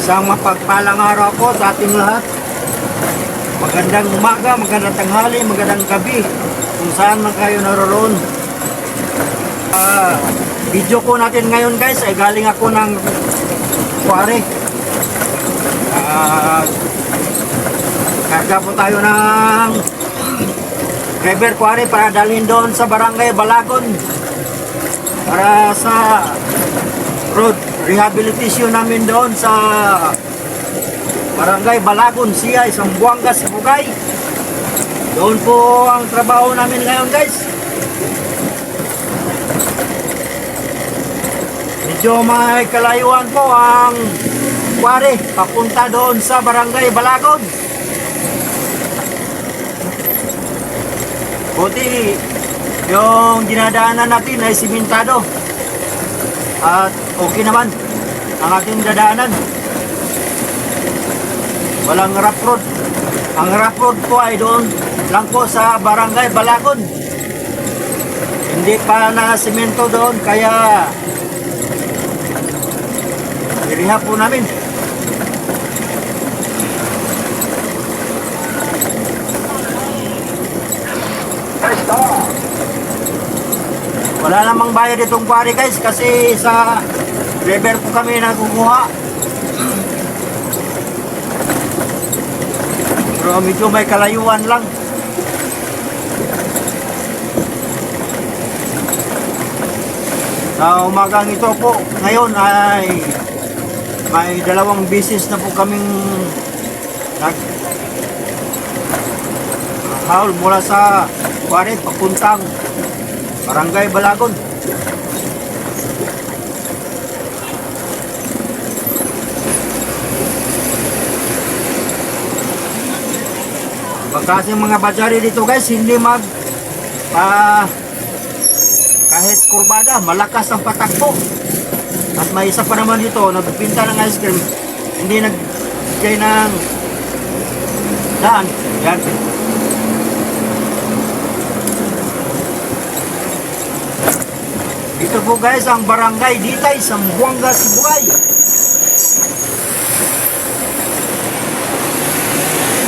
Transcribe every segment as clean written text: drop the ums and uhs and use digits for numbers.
Isang mapagpalang araw po sa ating lahat. Magandang umaga, magandang tanghali, magandang gabi kung saan man kayo naroon. Video ko natin ngayon guys ay galing ako ng Quarry. Karga po tayo ng River Quarry para dalhin doon sa Barangay Balagon para sa road rehabilitation namin doon sa Barangay Balagon, Siay, Zamboanga, Sibugay. Doon po ang trabaho namin ngayon guys. Medyo may kalayuan po ang quarry papunta doon sa Barangay Balagon. Buti yung dinadaanan natin ay simentado at okay naman ang ating dadaanan. Walang rough road. Ang rough road po ay doon lang po sa Barangay Balagon. Hindi pa na semento doon kaya iriha po namin. Wala namang bayad itong quarry guys kasi sa river po kami nakukuha. Pero medyo may kalayuan lang. Sa umagang ito po ngayon ay may dalawang bisis na po kaming nag-haul mula sa quarry papuntang Barangay Balagon. Kasi mga badyari dito guys hindi kahit kurbada malakas ang patakbo. At may isa pa naman dito nagpinta ng ice cream, hindi nagbigay ng daan. Yan. Ito po guys ang Barangay Ditay, Zamboanga, Sibugay.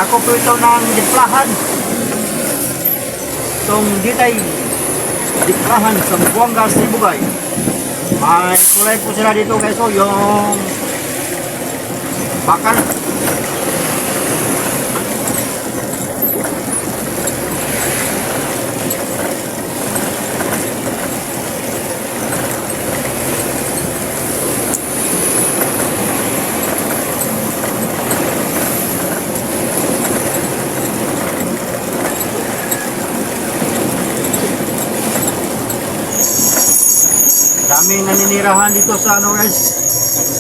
Ako po ito ng Diplahan. Itong Ditay, Diplahan, Zamboanga, Sibugay. May kulay po sila dito guys. So yung bakal. Daming naninirahan dito sa ano guys,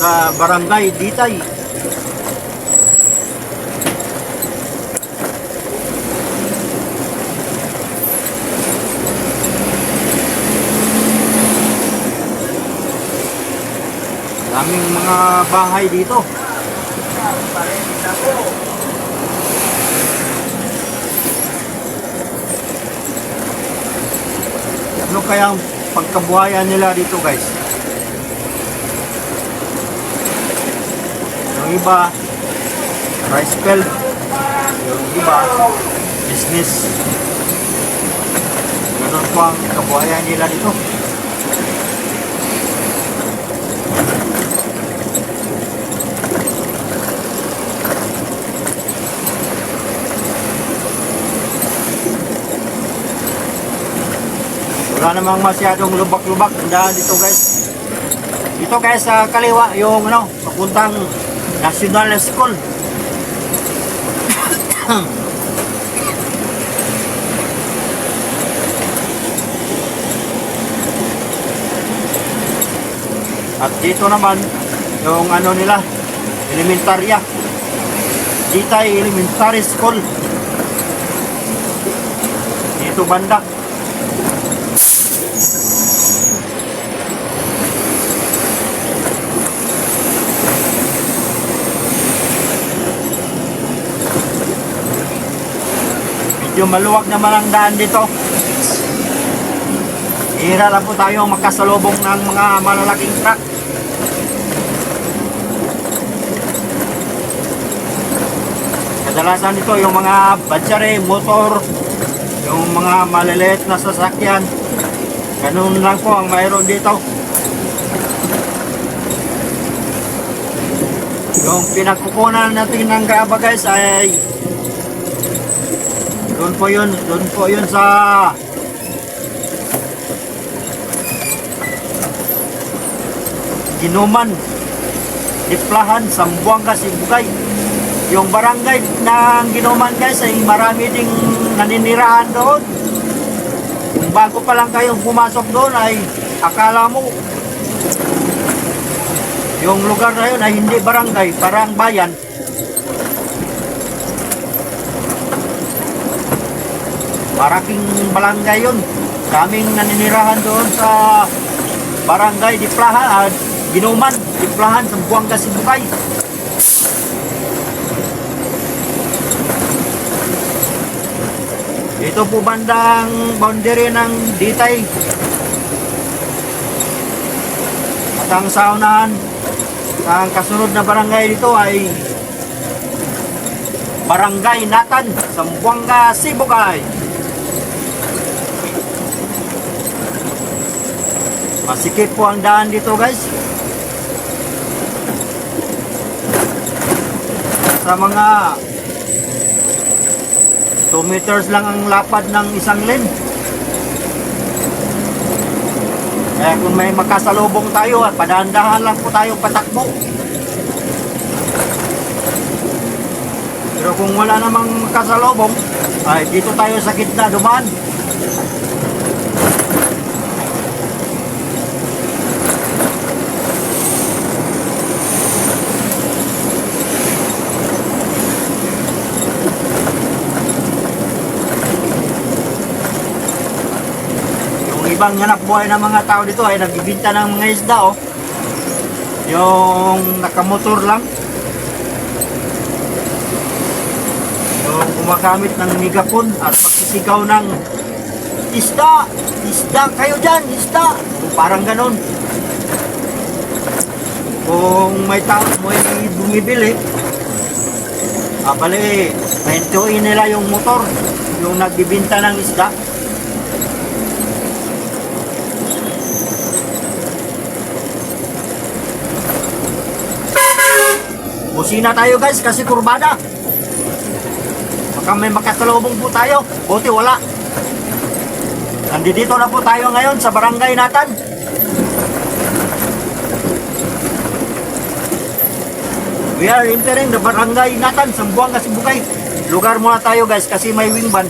sa Barangay Ditay. Daming mga bahay dito. Ano kayang pagkabuhayan nila dito guys? Yung iba rice field, yung iba business. Ganun po ang kabuhayan nila dito. Wala namang masyadong lubak-lubak ang daan dito guys. Dito guys sa kaliwa yung ano, papuntang National School. At dito naman yung ano nila, elementarya. Ditay Elementary School. Dito banda. Medyo maluwag naman ang daan dito. Hira lang po tayo makasalubong ng mga malalaking truck. Kadalasan dito yung mga batsari, motor, yung mga maliliit na sasakyan. Ganun lang po ang mayroon dito. Yung pinagkukunan natin ng graba guys ay doon po yun sa Ginuman, Diplahan, Zamboanga, Sibugay. Yung barangay ng Ginuman guys ay marami ding naninirahan doon. Kung bago pa lang kayong pumasok doon ay akala mo yung lugar na yun ay hindi barangay, parang bayan. Paraking barangay yun. Kaming naninirahan doon sa barangay Diplahan, Ginuman, Diplahan, Zamboanga, Sibugay. Ito po bandang boundary ng Ditay. At ang saunahan, ang kasunod na barangay dito ay Barangay Natan, Zamboanga, Sibugay. Masikip po ang daan dito guys. Sa mga 2 meters lang ang lapad ng isang lane. Kaya kung may makasalubong tayo, padahan-dahan lang po tayo patakbo. Pero kung wala namang makasalubong, ay dito tayo sa gitna dumaan. Ibang hanap buhay ng mga tao dito ay nagbibinta ng mga isda oh. Yung nakamotor lang. Yung gumagamit ng megapon at pagsisigaw ng isda! Isda kayo dyan! Isda! Parang ganon. Kung may tao may bumibili, bali, nahintuin nila yung motor, yung nagbibinta ng isda. Busina tayo guys kasi kurbada. Baka may makasalubong po tayo. Buti wala. Nandito na po tayo ngayon sa Barangay Natan. We are entering the Barangay Natan, Zamboanga, Sibugay. Lugar muna tayo guys kasi may wingban.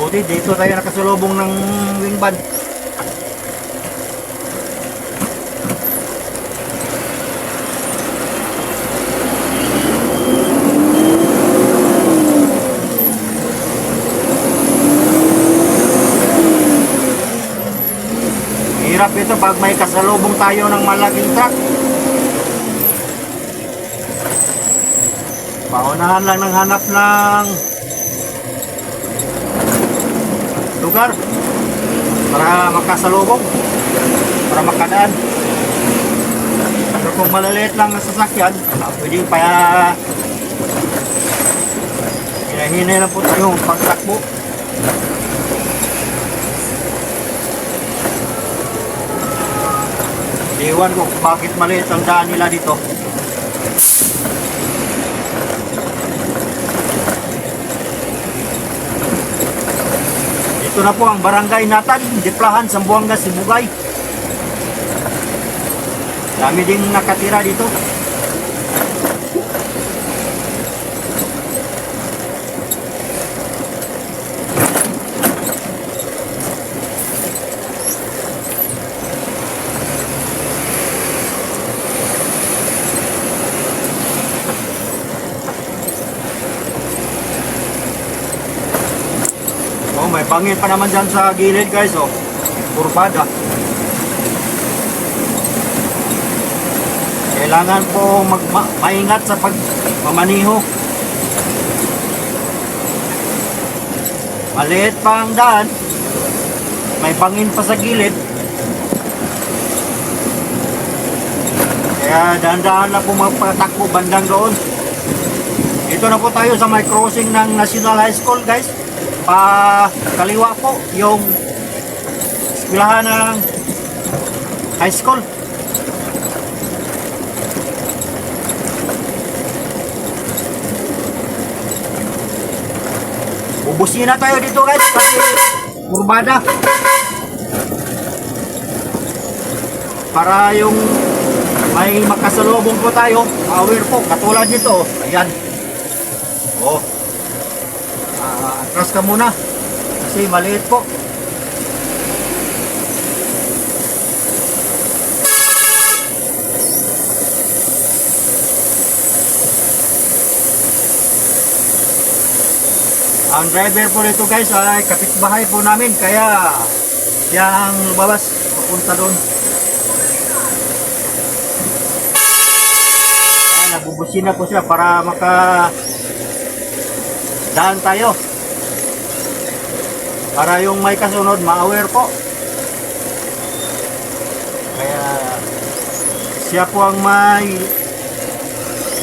Buti dito tayo nakasalubong ng wingban. Hirap ito pag may kasalubong tayo ng malaking truck. Paunahan lang ng hanap ng lugar para makasalubong, para makadaan. Pero kung maliliit lang ang sasakyan, pwedeng pa hinahinay lang po tayo pagtakbo. Iwan ko bakit maliit ang daan nila dito. Ito na po ang Barangay Natan, Diplahan, Zamboanga, Sibugay. Dami ding nakatira dito. Oh, may bangin pa naman dyan sa gilid guys, oh. Kurbada. Kailangan po maingat sa pagmamaniho. Maliit pa ang daan. may bangin pa sa gilid. Kaya dahan-dahan na po magpatakbo bandang doon. Dito na po tayo sa may crossing ng National High School, guys. Kaliwa po yung eskwelahan ng high school. Ubusin na tayo dito, guys, kasi kurbada. Para yung may makasalubong po tayo, aware po, katulad nito. Ayan. Oh. Atras ka muna kasi maliit po. Ang driver po nito, guys, ay kapitbahay po namin, kaya siya ang lumabas papunta doon. Nabubusin na po siya para daan tayo. Para yung may kasunod, ma-aware po. Kaya siya po ang may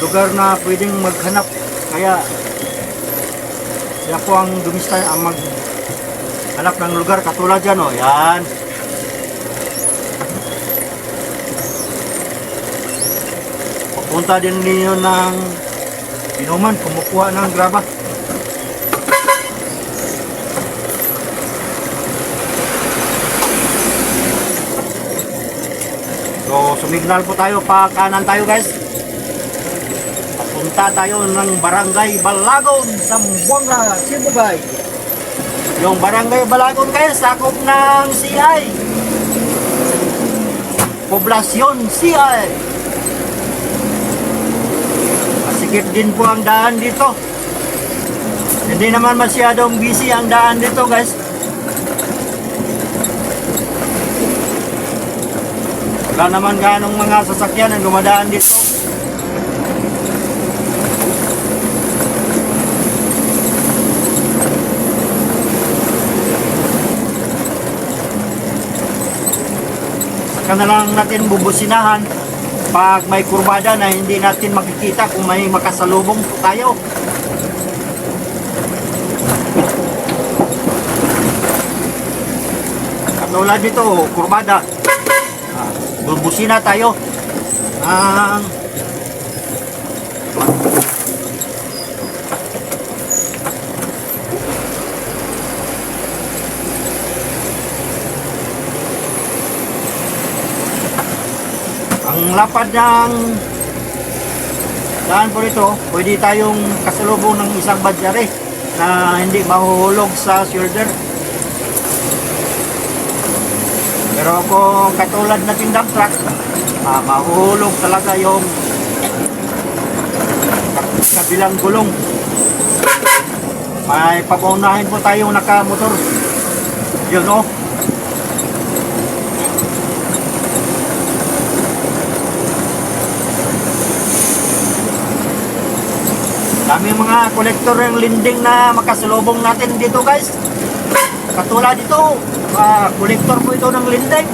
lugar na pwedeng maghanap. Kaya siya po ang dumista, ang maghanap ng lugar katulad dyan, o. Yan. Punta din ninyo ng inuman, kumukuha ng graba. So, sumignal po tayo, pa kanan tayo, guys. Punta tayo ng Barangay Balagon, Zamboanga, Sibugay. Yung Barangay Balagon, guys, sakop ng CI. Poblasyon CI. Sikip din po ang daan dito. Hindi naman masyadong busy ang daan dito, guys. Wala naman ganong mga sasakyan ang dumadaan dito. Saka na lang natin bubusinahan pag may kurbada na hindi natin makikita kung may makasalubong tayo. Katulad dito, kurbada. Bubusina tayo. Ang lapad ng daan po rito, pwede tayong kasalubong ng isang badyare na hindi mahuhulog sa shoulder. Pero kung katulad nating dump truck, mahuhulog talaga yung kabilang gulong. May papaunahin po tayong nakamotor. Yun, o. Dami mga kolektor ng linding na makasalubong natin dito, guys. Katulad dito, kolektor po ito ng linding.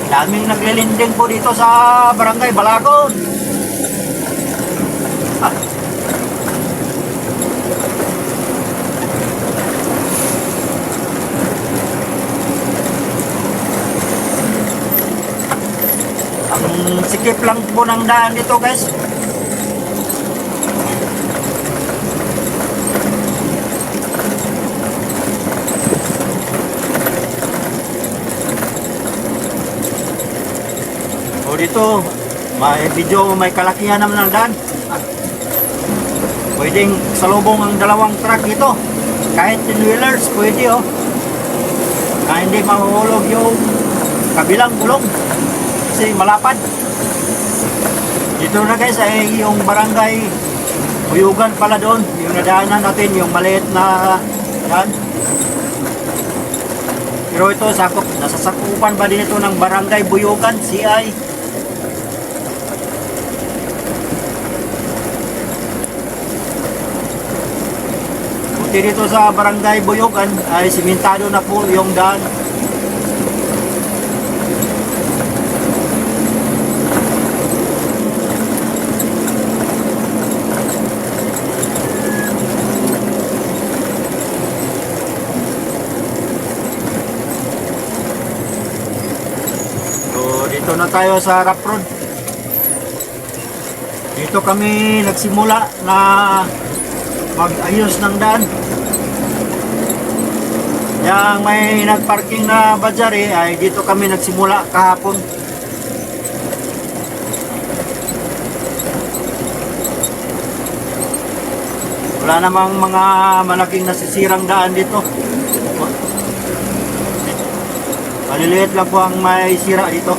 Daming naglilinding po dito sa Barangay Balagon. Ang sikip lang po ng daan dito, guys. Dito, may kalakihan naman ng daan. Pwedeng salubong ang dalawang truck dito. Kahit 10-wheelers, pwede, oh. Na hindi mahuhulog yung kabilang gulong. Kasi malapad. Dito na, guys, ay yung Barangay Buyugan pala doon. Yung nadaanan natin, yung maliit na daan. Pero ito, nasasakupan ba din ito ng Barangay Buyugan, CI? Dito sa Barangay Buyugan ay simentado na po yung daan. na tayo sa rough road. Dito kami nagsimula na mag-ayos ng daan. Yang may nagparking na badyari ay dito kami nagsimula kahapon. Wala namang mga malaking nasisirang daan dito. Maliliit lang po ang may sira dito.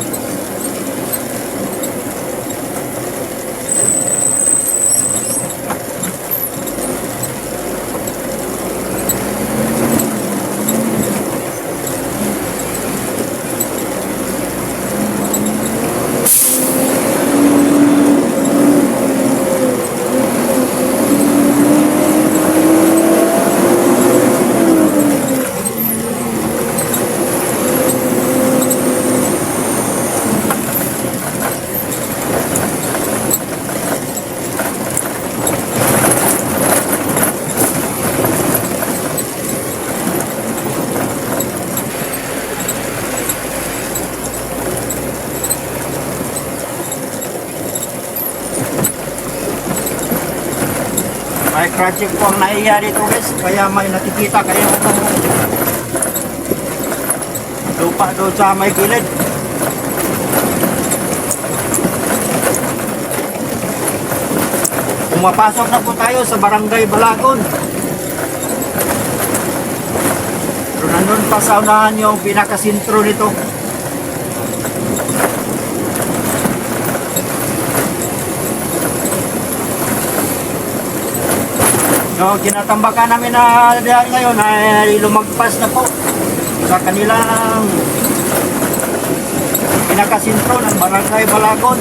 May project po ang naiya dito guys, kaya may nakikita kayo lupa doon sa may gilid. Pumapasok na po tayo sa Barangay Balagon. Pero nandun pa sa unahan yung pinakasintro nito. So, kinatambakan namin na dahil ngayon ay lumagpas na po sa kanilang pinakasintro ng Barangay Balagon.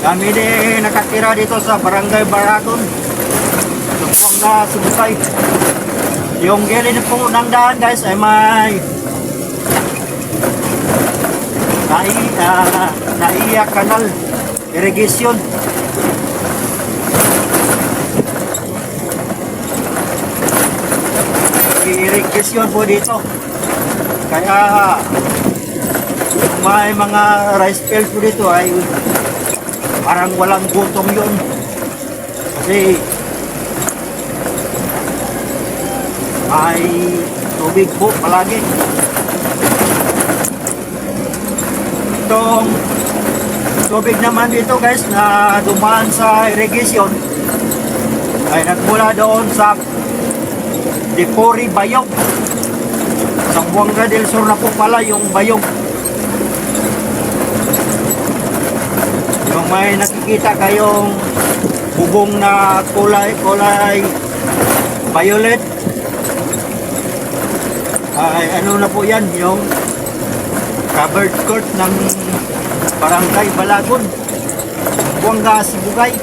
Kami din nakatira dito sa Barangay Balagon. Lupang na Sibukay. Yung gilid po ng daan guys ay may Naiya Canal Irrigation. Irrigation po dito. Kaya may mga rice field po dito ay parang walang gutom yun. Kasi may tubig po palagi. Itong tubig naman dito guys na dumaan sa irrigation ay nagmula doon sa Dipori Bayog. Sa Buanga del Sur na po pala yung Bayog. Yung may nakikita kayong bubong na kulay violet ay ano na po yan, yung covered court ng Barangay Balagon, Buanga, Sibugay.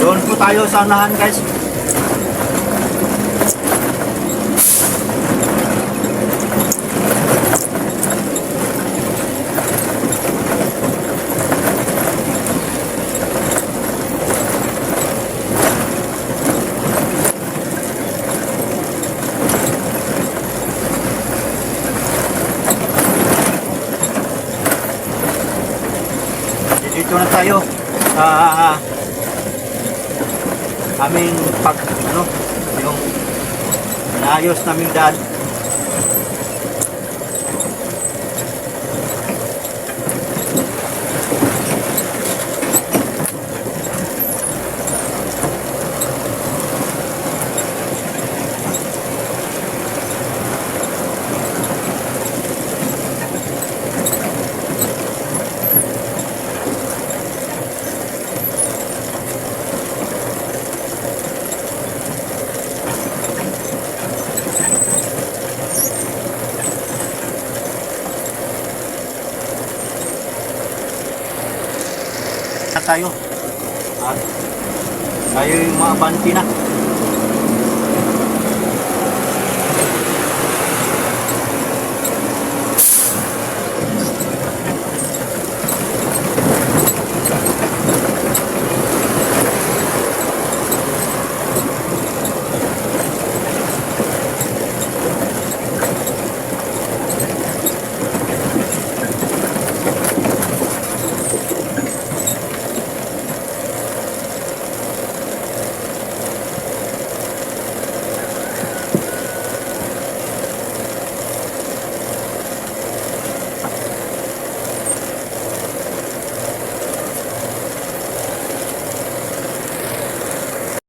Doon po tayo sa unahan guys. Dito na tayo sa aming yung naayos naming daan. Tayo at tayo yung maabanti na.